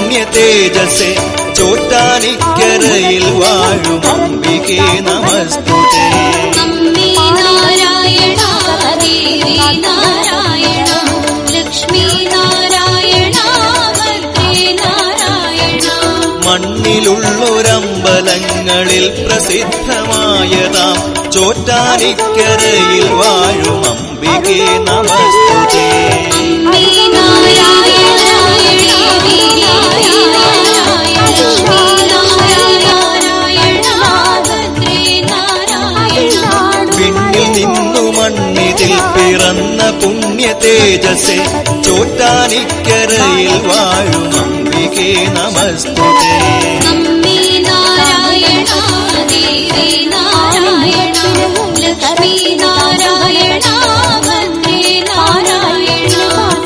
പുണ്യ തേജസ്സേ ചോറ്റാനിക്കരയിൽ വാഴും അംബികേ നമസ്തുതേ. അമ്മേ നാരായണ ദേവി നാരായണ ലക്ഷ്മി നാരായണ ഭദ്രേ നാരായണ. മണ്ണിലുള്ളൊരമ്പലങ്ങളിൽ പ്രസിദ്ധമായതാം ചോറ്റാനിക്കരയിൽ വാഴും അംബികേ നമസ്തുതേ. അമ്മേ നാരായണ ദേവി നാരായണ ലക്ഷ്മി നാരായണ ഭദ്രേ നാരായണ. പിന്നിൽ നിന്നു മണ്ണിതിൽ പിറന്ന പുണ്യ തേജസ്സേ ചോറ്റാനിക്കരയിൽ വാഴും അംബികേ നമസ്തുതേ. അമ്മേ നാരായണ ദേവി നാരായണ ലക്ഷ്മി നാരായണ ഭദ്രേ നാരായണ.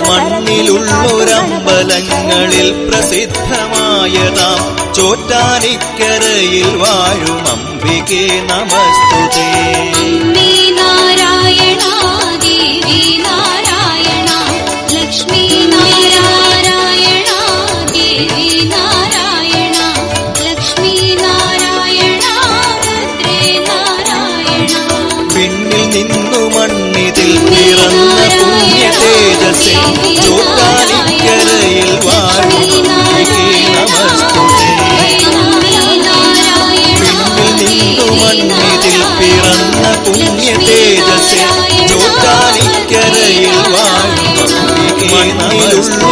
മണ്ണിലുള്ളൊരമ്പലങ്ങളിൽ പ്രസിദ്ധമായതാം ചോറ്റാനിക്കരയിൽ വാഴും അംബികേ നമസ്തുതേ. അമ്മേ നാരായണ ദേവി നാരായണ ലക്ഷ്മി നാരായണ ദേവി നാരായണ ലക്ഷ്മി നാരായണ ഭദ്രേ നാരായണ. പിന്നിൽ നിന്നു മണ്ണിതിൽ പിറന്ന പുണ്യ തേജസ്സേ ചോറ്റാനിക്കരയിൽ വാഴും അംബികേ നമസ്തുതേ. മണ്ണിതിൽ പിറന്ന പുണ്യ തേജസ്സേ ചോറ്റാനിക്കരയിൽ വാഴും അംബികേ നമസ്തുതേ.